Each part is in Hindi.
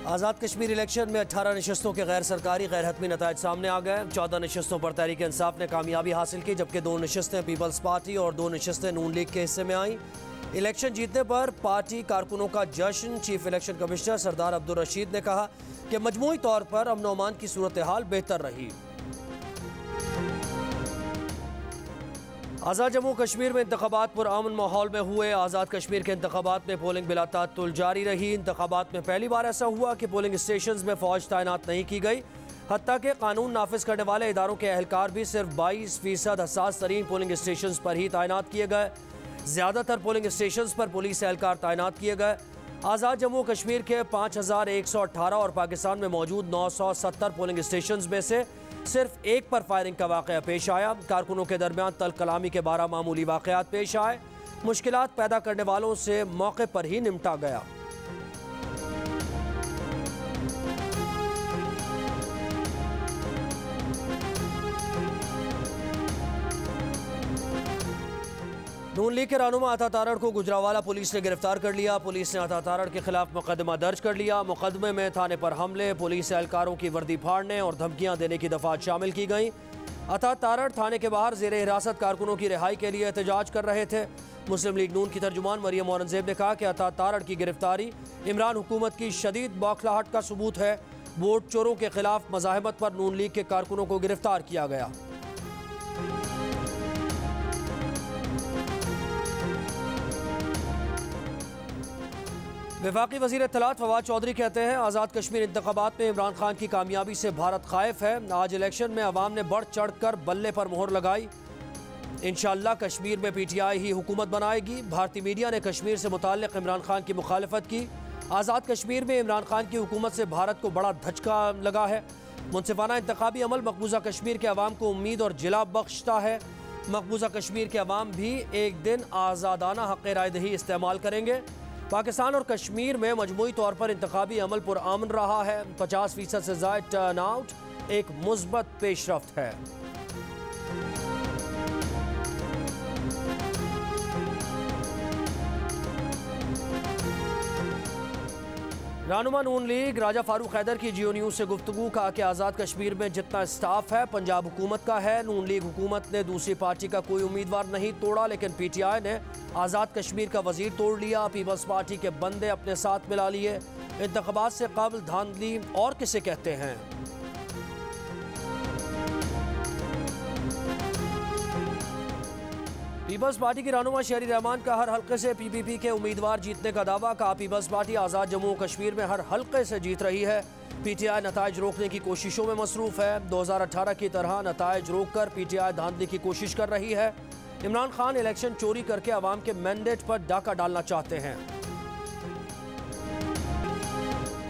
आज़ाद कश्मीर इलेक्शन में 18 नशस्तों के गैर सरकारी गैर हतमी नतायज सामने आ गए। 14 नशस्तों पर तहरीक इंसाफ ने कामयाबी हासिल की, जबकि 2 नशस्तें पीपल्स पार्टी और 2 नशस्तें नून लीग के हिस्से में आईं। इलेक्शन जीतने पर पार्टी कारकुनों का जश्न। चीफ इलेक्शन कमिश्नर सरदार अब्दुल रशीद ने कहा कि मजमूई तौर पर अमन अमान की सूरत हाल बेहतर रही। आज़ाद जम्मू कश्मीर में इंतखाबात पुरअमन माहौल में हुए। आज़ाद कश्मीर के इंतखाबात में पोलिंग बिला तात्तुल जारी रही। इंतखाबात में पहली बार ऐसा हुआ कि पोलिंग स्टेशन में फ़ौज तैनात नहीं की गई। हत्ता के कानून नाफिज करने वाले इदारों के अहलकार भी सिर्फ 22% हसास तरीन पोलिंग स्टेशन पर ही तैनात किए गए। ज़्यादातर पोलिंग स्टेशन पर पुलिस एहलकार तैनात किए गए। आज़ाद जम्मू कश्मीर के 5118 और पाकिस्तान में मौजूद 970 पोलिंग स्टेशन में से सिर्फ एक पर फायरिंग का वाक़या पेश आया। कारकुनों के दरमियान तल कलामी के 12 मामूली वाक़यात पेश आए। मुश्किलात पैदा करने वालों से मौके पर ही निपटा गया। नून लीग के रहनुमा अता तारड़ को गुजरावाला पुलिस ने गिरफ्तार कर लिया। पुलिस ने अता तारड़ के खिलाफ मुकदमा दर्ज कर लिया। मुकदमे में थाने पर हमले, पुलिस एहलकारों की वर्दी फाड़ने और धमकियां देने की दफात शामिल की गई। अता तारड़ थाने के बाहर जेर हिरासत कारकुनों की रिहाई के लिए एहतजाज कर रहे थे। मुस्लिम लीग नून की तर्जुमान मरियम औरंगजेब ने कहा कि अता तारड़ की गिरफ्तारी इमरान हुकूमत की शदीद बौखलाहट का सबूत है। वोट चोरों के खिलाफ मज़ाहमत पर नून लीग के कारकुनों को गिरफ्तार किया गया। वफाकी वज़ीर इत्तलात फवाद चौधरी कहते हैं आज़ाद कश्मीर इंतखाबात में इमरान खान की कामयाबी से भारत खाइफ है। आज इलेक्शन में अवाम ने बढ़ चढ़ कर बल्ले पर मोहर लगाई। इंशाअल्लाह कश्मीर में PTI ही हुकूमत बनाएगी। भारतीय मीडिया ने कश्मीर से मुताल्लिक इमरान खान की मुखालफत की। आज़ाद कश्मीर में इमरान खान की हुकूमत से भारत को बड़ा धचका लगा है। मुनसिफाना इंतखाबी अमल मकबूजा कश्मीर के अवाम को उम्मीद और जिला बख्शता है। मकबूजा कश्मीर के अवाम भी एक दिन आज़ादाना हक़ राय दही इस्तेमाल करेंगे। पाकिस्तान और कश्मीर में मजमूई तौर पर इंतखाबी अमल पुरअमन रहा है। 50% से ज़ायद टर्न आउट एक मुस्बत पेशरफ्त है। रहनुमा नून लीग राजा फारूक हैदर की जियो न्यूज़ से गुफ्तगू, कहा कि आज़ाद कश्मीर में जितना स्टाफ है पंजाब हुकूमत का है। नून लीग हुकूमत ने दूसरी पार्टी का कोई उम्मीदवार नहीं तोड़ा, लेकिन PTI ने आज़ाद कश्मीर का वजीर तोड़ लिया। पीपल्स पार्टी के बंदे अपने साथ मिला लिए। इंतखाबात से कबल धांधली और किसे कहते हैं। पीपल्स पार्टी की रहनुमा शहरी रहमान का हर हल्के से PPP के उम्मीदवार जीतने का दावा। कहा पीपल्स पार्टी आज़ाद जम्मू कश्मीर में हर हल्के से जीत रही है। PTI नताइज रोकने की कोशिशों में मसरूफ़ है। 2018 की तरह नताइज रोक कर PTI धांधली की कोशिश कर रही है। इमरान खान इलेक्शन चोरी करके अवाम के मैंडेट पर डाका डालना चाहते हैं।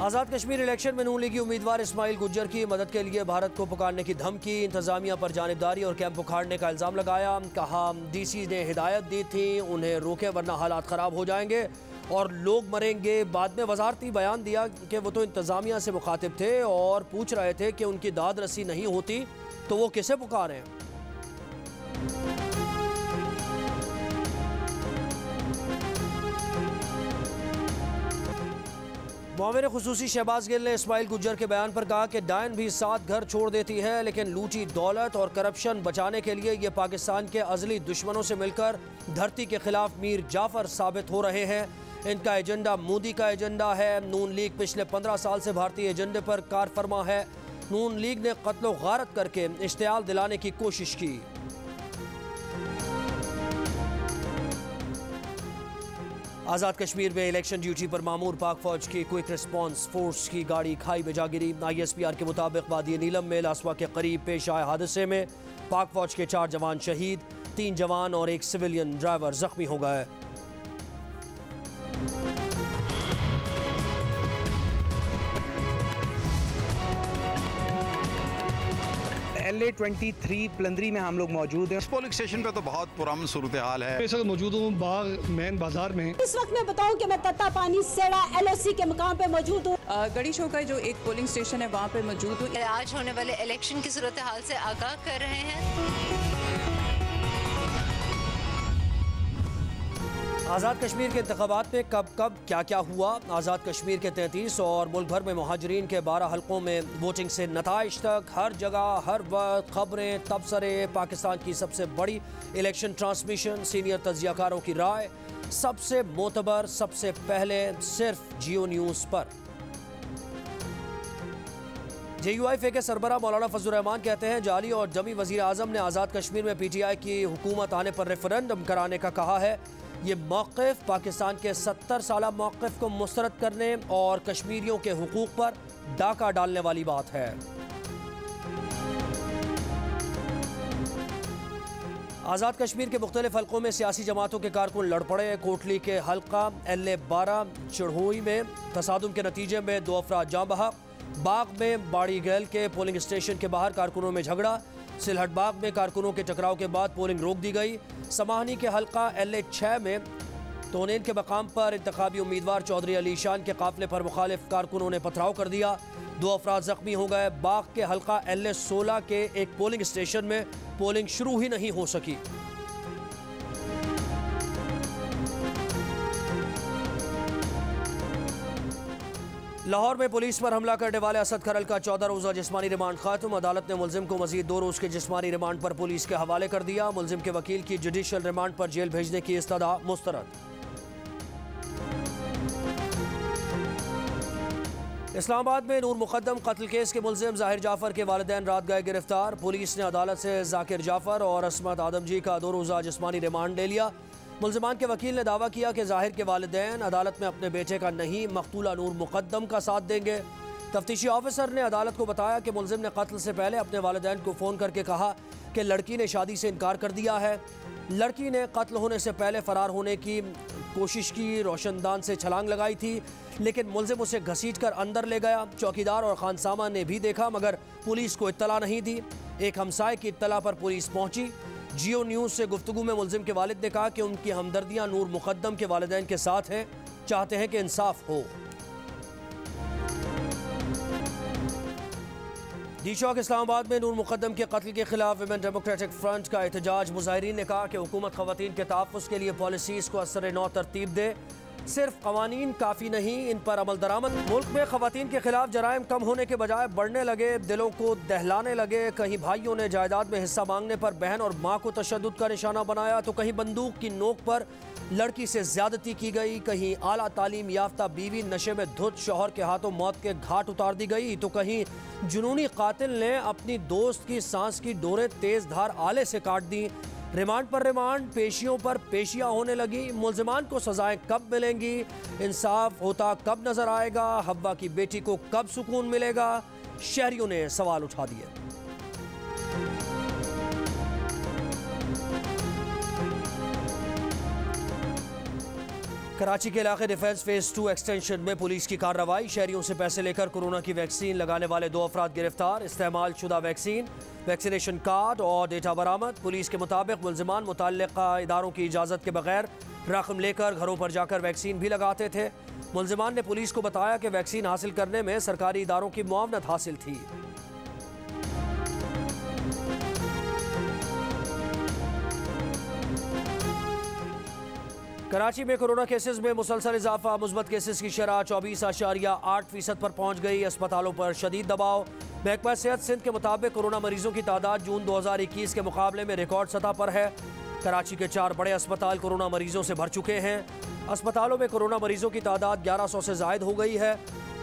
आज़ाद कश्मीर इलेक्शन में नून लीगी उम्मीदवार इस्माइल गुज्जर की मदद के लिए भारत को पुकारने की धमकी। इंतजामिया पर जानिबदारी और कैंप उखाड़ने का इल्ज़ाम लगाया। कहा DC ने हिदायत दी थी उन्हें रोके वरना हालात ख़राब हो जाएंगे और लोग मरेंगे। बाद में वजारती बयान दिया कि वो तो इंतजामिया से मुखातिब थे और पूछ रहे थे कि उनकी दाद रसी नहीं होती तो वो किसे पुकारें। मुआविन खुसूसी शहबाज गिल ने इस्माइल गुज्जर के बयान पर कहा कि डायन भी 7 घर छोड़ देती है, लेकिन लूटी दौलत और करप्शन बचाने के लिए ये पाकिस्तान के अज़ली दुश्मनों से मिलकर धरती के खिलाफ मीर जाफर साबित हो रहे हैं। इनका एजेंडा मोदी का एजेंडा है। नून लीग पिछले 15 साल से भारतीय एजेंडे पर कार फरमा है। नून लीग ने कत्लो गारत करके इश्तियाल दिलाने की कोशिश की। आज़ाद कश्मीर में इलेक्शन ड्यूटी पर मामूर पाक फौज की क्विक रिस्पांस फोर्स की गाड़ी खाई में जा गिरी। ISPR के मुताबिक वादी नीलम में लासवा के करीब पेश आए हादसे में पाक फौज के 4 जवान शहीद, 3 जवान और 1 सिविलियन ड्राइवर जख्मी हो गए। LA-23 पलंदरी में हम लोग मौजूद हैं। इस पोलिंग स्टेशन पे तो बहुत पुरानी सूरत हाल है। इस वक्त मौजूद हूँ बाग मेन बाजार में। इस वक्त मैं बताऊं कि मैं तत्ता पानी सेड़ा LOC के मुकाम पे मौजूद हूँ। गढ़ी शो का जो एक पोलिंग स्टेशन है वहाँ पे मौजूद हूँ। आज होने वाले इलेक्शन की सूरत हाल से आगाह कर रहे हैं। आज़ाद कश्मीर के इंतखाबात में कब कब क्या क्या हुआ। आज़ाद कश्मीर के 33 और मुल्क भर में मुहाजिरीन के 12 हलकों में वोटिंग से नताइज तक हर जगह हर वक्त खबरें तबसरे। पाकिस्तान की सबसे बड़ी इलेक्शन ट्रांसमिशन, सीनियर तज्जियाकारों की राय, सबसे मोतबर सबसे पहले सिर्फ जियो न्यूज़ पर। JUIF के सरबरा मौलाना फजलुर रहमान कहते हैं जाली और जमी वजीर आजम ने आज़ाद कश्मीर में PTI की हुकूमत आने पर रेफरेंडम कराने का कहा है। ये मौक़िफ़ पाकिस्तान के 70 साला मौक़िफ़ को मुस्तरद करने और कश्मीरियों के हुकूक पर डाका डालने वाली बात है। आज़ाद कश्मीर के मुख्तलिफ हलकों में सियासी जमातों के कारकुन लड़ पड़े। कोटली के हल्का LA-12 चढ़ोई में तसादुम के नतीजे में 2 अफराद जाँ बहक। बाग में बाड़ी गैल के पोलिंग स्टेशन के बाहर कारकुनों में झगड़ा। सिलहट बाग में कारकुनों के टकराव के बाद पोलिंग रोक दी गई। समाहनी के हल्का LA-6 में तोनेन के मकाम पर इंतखाबी उम्मीदवार चौधरी अली शान के काफिले पर मुखालिफ कारकुनों ने पथराव कर दिया। 2 अफराद जख्मी हो गए। बाग के हल्का LA-16 के एक पोलिंग स्टेशन में पोलिंग शुरू ही नहीं हो सकी। लाहौर में पुलिस पर हमला करने वाले असद खरल का 14 रोज़ा जिस्मानी रिमांड खत्म। अदालत ने मुलजिम को मजीद 2 रोज़ के जिस्मानी रिमांड पर पुलिस के हवाले कर दिया। मुलजिम के वकील की जुडिशल रिमांड पर जेल भेजने की इस्तदा मुस्तरद। इस्लामाबाद में नूर मुकद्दम कत्ल केस के मुलजिम जाहिर जाफर के वालिदैन रात गए गिरफ्तार। पुलिस ने अदालत से जाकिर जाफर और असमत आदमजी का 2 रोज़ा जिस्मानी रिमांड ले लिया। मुलजिमान के वकील ने दावा किया कि जाहिर के वालिदैन अदालत में अपने बेटे का नहीं मकतूला नूर मुकद्दम का साथ देंगे। तफ्तीशी ऑफिसर ने अदालत को बताया कि मुलजिम ने कत्ल से पहले अपने वालिदैन को फ़ोन करके कहा कि लड़की ने शादी से इनकार कर दिया है। लड़की ने कत्ल होने से पहले फ़रार होने की कोशिश की, रोशनदान से छलांग लगाई थी, लेकिन मुलजिम उसे घसीट कर अंदर ले गया। चौकीदार और खानसामा ने भी देखा मगर पुलिस को इत्तला नहीं दी। एक हमसाये की इत्तला पर पुलिस पहुंची। जियो न्यूज़ से गुफ्तगू में मुलजिम के वालिद ने कहा कि उनकी हमदर्दियां नूर मुकद्दम के वालिदैन के साथ हैं, चाहते हैं कि इंसाफ हो। डी चौक इस्लामाबाद में नूर मुकद्दम के कत्ल के खिलाफ विमेन डेमोक्रेटिक फ्रंट का एहतजाज। मुजाहिरीन ने कहा कि हुकूमत खवातीन के तहफ़्फ़ुज़ के लिए पॉलिसीज़ को असर नौ तरतीब दे। सिर्फ कवानीन काफ़ी नहीं, इन पर अमल दरामद। मुल्क में खवातीन के खिलाफ जराइम कम होने के बजाय बढ़ने लगे, दिलों को दहलाने लगे। कहीं भाइयों ने जायदाद में हिस्सा मांगने पर बहन और माँ को तशद्दुद का निशाना बनाया, तो कहीं बंदूक की नोक पर लड़की से ज्यादती की गई। कहीं आला तालीम याफ्ता बीवी नशे में धुत शौहर के हाथों मौत के घाट उतार दी गई, तो कहीं जुनूनी कातिल ने अपनी दोस्त की सांस की डोरें तेज धार आले से काट दी। रिमांड पर रिमांड, पेशियों पर पेशियां होने लगी। मुलजिमान को सजाएं कब मिलेंगी? इंसाफ होता कब नजर आएगा? हव्वा की बेटी को कब सुकून मिलेगा? शहरियों ने सवाल उठा दिए। कराची के इलाके डिफेंस फेज 2 एक्सटेंशन में पुलिस की कार्रवाई। शहरियों से पैसे लेकर कोरोना की वैक्सीन लगाने वाले 2 अफराद गिरफ्तार। इस्तेमाल शुदा वैक्सीन, वैक्सीनेशन कार्ड और डेटा बरामद। पुलिस के मुताबिक मुलजिमान मुतल्लिका इदारों की इजाज़त के बगैर रकम लेकर घरों पर जाकर वैक्सीन भी लगाते थे। मुलजिमान ने पुलिस को बताया कि वैक्सीन हासिल करने में सरकारी इदारों की मुआवनत हासिल थी। कराची में कोरोना केसेस में मुसलसल इजाफा। मुस्बत केसेस की शरह 24.8% पर पहुंच गई। अस्पतालों पर शदीद दबाव। महकमा सेहत सिंध के मुताबिक कोरोना मरीजों की तादाद जून 2021 के मुकाबले में रिकॉर्ड सतह पर है। कराची के 4 बड़े अस्पताल कोरोना मरीजों से भर चुके हैं। अस्पतालों में कोरोना मरीजों की तादाद 1100 से जायद हो गई है।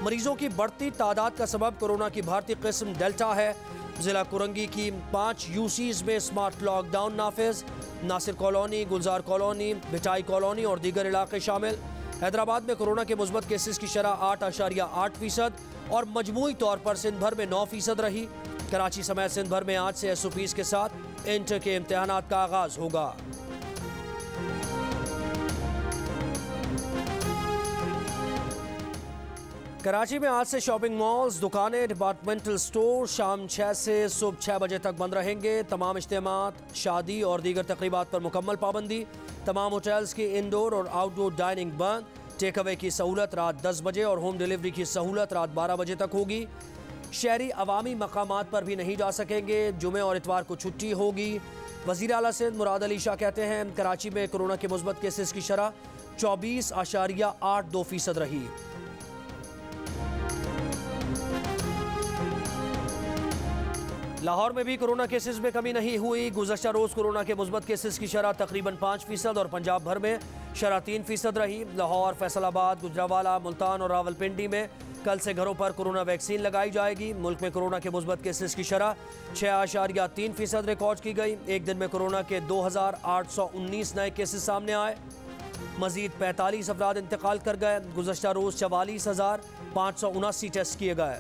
मरीजों की बढ़ती तादाद का सबब कोरोना की भारतीय किस्म डेल्टा है। जिला कुरंगी की 5 UCs में स्मार्ट लॉकडाउन नाफिज। नासिर कॉलोनी, गुलजार कॉलोनी, भिटाई कॉलोनी और दीगर इलाके शामिल। हैदराबाद में कोरोना के मुस्बत केसेस की शरह 8.8% और मजमूई तौर पर सिंध भर में 9% रही। कराची समेत सिंध भर में आज से SOPs के साथ इंटर के इम्तिहानात का आगाज होगा। कराची में आज से शॉपिंग मॉल्स, दुकानें, डिपार्टमेंटल स्टोर शाम 6 से सुबह 6 बजे तक बंद रहेंगे। तमाम इज्तिमात, शादी और दीगर तकरीबात पर मुकम्मल पाबंदी। तमाम होटल्स की इंडोर और आउटडोर डाइनिंग बंद। टेक अवे की सहूलत रात 10 बजे और होम डिलीवरी की सहूलत रात 12 बजे तक होगी। शहरी अवामी मकामात पर भी नहीं जा सकेंगे। जुमे और इतवार को छुट्टी होगी। वज़ीर आला सिंध मुराद अली शाह कहते हैं कराची में कोरोना के मुस्बत केसेस की शरह 24.82% रही। लाहौर में भी कोरोना केसेस में कमी नहीं हुई। गुज़श्ता रोज़ कोरोना के मुस्बत केसेस की शरह तकरीबन 5% और पंजाब भर में शरह 3% रही। लाहौर, फैसलाबाद, गुजरावाला, मुल्तान और रावलपिंडी में कल से घरों पर कोरोना वैक्सीन लगाई जाएगी। मुल्क में कोरोना के मुस्बत केसेस की शरह 6.3% रिकॉर्ड की गई। एक दिन में कोरोना के 2819 नए केसेस सामने आए। मजीद 45 अफराद इंतकाल कर गए। गुज़श्ता रोज़ 44,579 टेस्ट किए गए।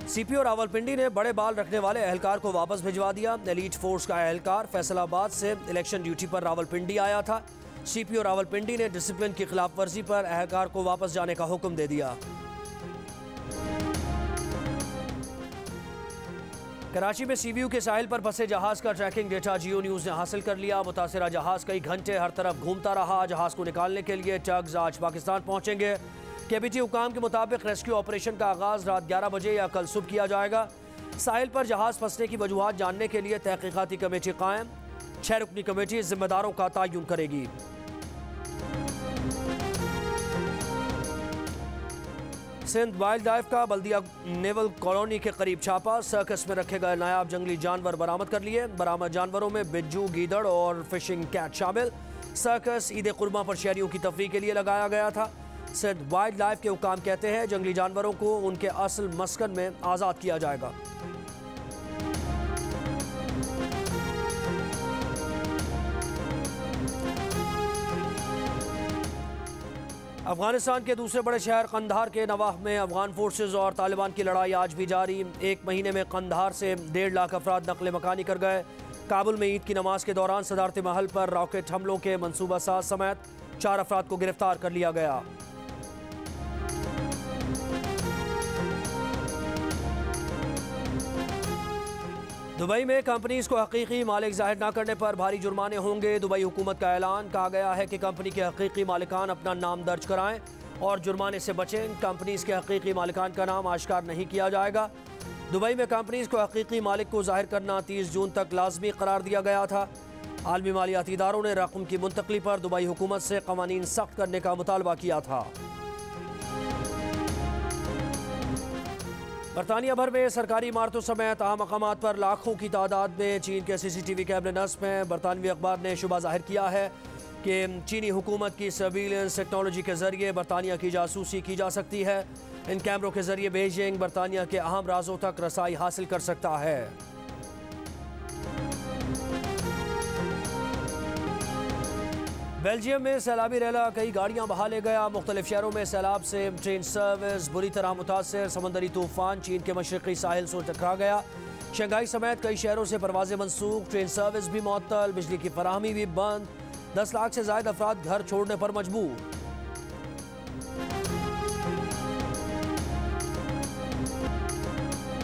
सीपीओ रावलपिंडी ने बड़े बाल रखने वाले एहलकार को वापस भिजवा दिया। एलीट फोर्स का एहलकार फैसलाबाद से इलेक्शन ड्यूटी पर रावलपिंडी आया था। सीपीओ रावलपिंडी ने डिसिप्लिन की खिलाफ वर्जी पर एहलकार को वापस जाने का हुक्म दे दिया। कराची में सीवीयू के साहिल पर फंसे जहाज का ट्रैकिंग डेटा जियो न्यूज़ ने हासिल कर लिया। मुतासिरा जहाज कई घंटे हर तरफ घूमता रहा। जहाज को निकालने के लिए टग्स आज पाकिस्तान पहुंचेंगे। केबीटी हुकाम के मुताबिक रेस्क्यू ऑपरेशन का आगाज़ रात 11 बजे या कल सुबह किया जाएगा। साहिल पर जहाज फंसने की वजूहात जानने के लिए तहकीकाती कमेटी कायम। 6 रुकनी कमेटी जिम्मेदारों का तयन करेगी। सिंध वाइल्ड लाइफ का बल्दिया नेवल कॉलोनी के करीब छापा। सर्कस में रखे गए नायाब जंगली जानवर बरामद कर लिए। बरामद जानवरों में बिज्जू, गीदड़ और फिशिंग कैट शामिल। सर्कस ईद कुर्मा पर शहरियों की तफरीह के लिए लगाया गया था। सिंध वाइल्ड लाइफ के हुकाम कहते हैं जंगली जानवरों को उनके असल मस्कन में आज़ाद किया जाएगा। अफगानिस्तान के दूसरे बड़े शहर कंधार के नवाह में अफगान फोर्सेज और तालिबान की लड़ाई आज भी जारी। एक महीने में कंधार से 1.5 लाख अफराद नकल मकानी कर गए। काबुल में ईद की नमाज के दौरान सदारती महल पर रॉकेट हमलों के मनसूबा साज समेत 4 अफराद को गिरफ्तार कर लिया गया। दुबई में कंपनीज को हकीकी मालिक जाहिर न करने पर भारी जुर्माने होंगे। दुबई हुकूमत का ऐलान। कहा गया है कि कंपनी के हकीकी मालिकान अपना नाम दर्ज कराएं और जुर्माने से बचें। कंपनीज के हकीकी मालिकान का नाम आश्कार नहीं किया जाएगा। दुबई में कंपनीज को हकीकी मालिक को जाहिर करना 30 जून तक लाजमी करार दिया गया था। आलमी मालियाती इदारों ने रकम की मुंतकली पर दुबई हुकूमत से कवानीन सख्त करने का मुतालबा किया था। बरतानिया भर में सरकारी इमारतों समेत अहम मकामात पर लाखों की तादाद में चीन के CCTV कैमरे नस्ब हैं। बरतानवी अखबार ने शुबा जाहिर किया है कि चीनी हुकूमत की सर्विलेंस टेक्नोलॉजी के जरिए बरतानिया की जासूसी की जा सकती है। इन कैमरों के जरिए बीजिंग बरतानिया के अहम राजों तक रसाई हासिल कर सकता है। बेल्जियम में सैलाबी रेला कई गाड़ियां बहा ले गया। मुख्तलिफ शहरों में सैलाब से ट्रेन सर्विस बुरी तरह मुतासर। समंदरी तूफान चीन के मशरकी साहिल से टकरा गया। शंघाई समेत कई शहरों से परवाजें मनसूख। ट्रेन सर्विस भी मुअत्तल। बिजली की फराहमी भी बंद। 10 लाख से ज्यादा अफराद घर छोड़ने पर मजबूर।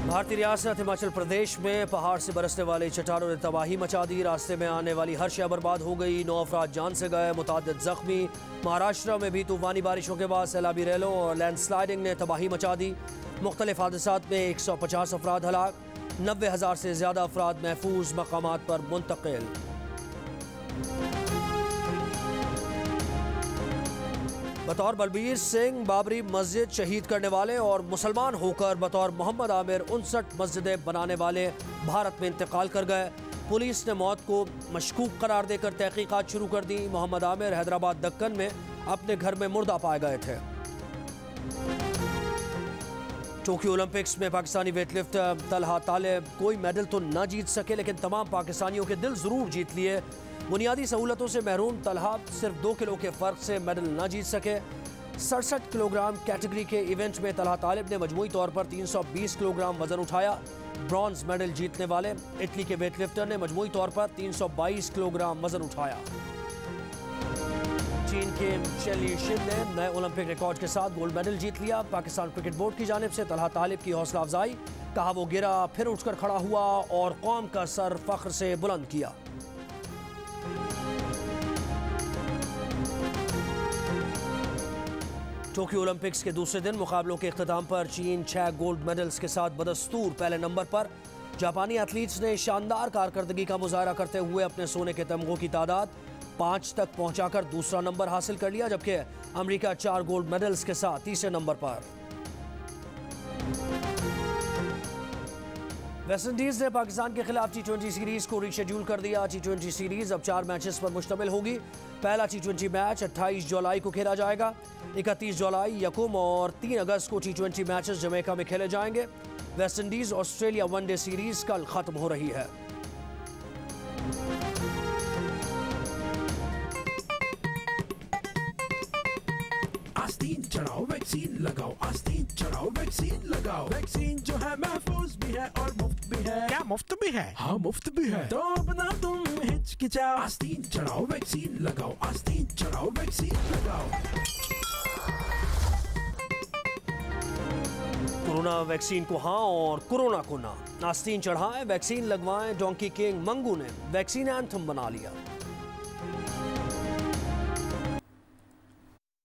भारतीय रियासत हिमाचल प्रदेश में पहाड़ से बरसने वाले चट्टानों ने तबाही मचा दी। रास्ते में आने वाली हर शय बर्बाद हो गई। 9 अफराद जान से गए, मुतादिद जख्मी। महाराष्ट्र में भी तूफानी बारिशों के बाद सैलाबी रेलों और लैंडस्लाइडिंग ने तबाही मचा दी। मुख्तलिफ हादसात में 150 अफराद हलाक। 90,000 से ज्यादा अफराद महफूज मकामात पर मुंतकिल। बतौर बलबीर सिंह बाबरी मस्जिद शहीद करने वाले और मुसलमान होकर बतौर मोहम्मद आमिर 59 मस्जिदें बनाने वाले भारत में इंतकाल कर गए। पुलिस ने मौत को मशकूक करार देकर तहकीकात शुरू कर दी। मोहम्मद आमिर हैदराबाद दक्कन में अपने घर में मुर्दा पाए गए थे। टोक्यो ओलंपिक्स में पाकिस्तानी वेटलिफ्टर तलहा तालिब कोई मेडल तो न जीत सके, लेकिन तमाम पाकिस्तानियों के दिल जरूर जीत लिए। बुनियादी सहूलतों से महरूम तलहा सिर्फ 2 किलो के फ़र्क से मेडल न जीत सके। 67 किलोग्राम कैटेगरी के इवेंट में तलहा तालिब ने मजमूई तौर पर 320 किलोग्राम वजन उठाया। ब्रॉन्ज मेडल जीतने वाले इटली के वेटलिफ्टर ने मजमूई तौर पर 322 किलोग्राम वजन उठाया। चीन के शेली शिन ने नए ओलंपिक रिकॉर्ड के साथ गोल्ड मेडल जीत लिया। पाकिस्तान क्रिकेट बोर्ड की जानिब से तलहा तालिब की हौसला अफजाई। कहा वो गिरा फिर उठकर खड़ा हुआ और कौम का सर फख्र से बुलंद किया। टोक्यो ओलंपिक्स के दूसरे दिन मुकाबलों के इख्तिताम पर चीन 6 गोल्ड मेडल्स के साथ बदस्तूर पहले नंबर पर। जापानी एथलीट्स ने शानदार कारकर्दगी का मुजाहरा करते हुए अपने सोने के तमगों की तादाद 5 तक पहुंचाकर दूसरा नंबर हासिल कर लिया, जबकि अमेरिका 4 गोल्ड मेडल्स के साथ तीसरे नंबर पर। वेस्टइंडीज ने पाकिस्तान के खिलाफ T20 सीरीज को रीशेड्यूल कर दिया। T20 सीरीज अब 4 मैचेस पर मुश्तमिल होगी। पहला T20 मैच 28 जुलाई को खेला जाएगा। 31 जुलाई, यकुम और 3 अगस्त को T20 मैचेस जमैका में खेले जाएंगे। वेस्टइंडीज ऑस्ट्रेलिया वनडे सीरीज कल खत्म हो रही है। आस्तीन चढ़ाओ वैक्सीन लगाओ, आस्तीन चढ़ाओ वैक्सीन लगाओ। वैक्सीन जो है महफूज भी है और मुफ्त भी है। क्या मुफ्त भी है? हाँ मुफ्त भी है। तो अपना तुम हिचकिचाओ, आस्तीन चढ़ाओ वैक्सीन लगाओ, आस्तीन चढ़ाओ वैक्सीन लगाओ। कोरोना वैक्सीन को हाँ और कोरोना को ना। आस्तीन चढ़ाएं, वैक्सीन लगवाएं। डोंकी किंग मंगू ने वैक्सीन एंथम बना लिया।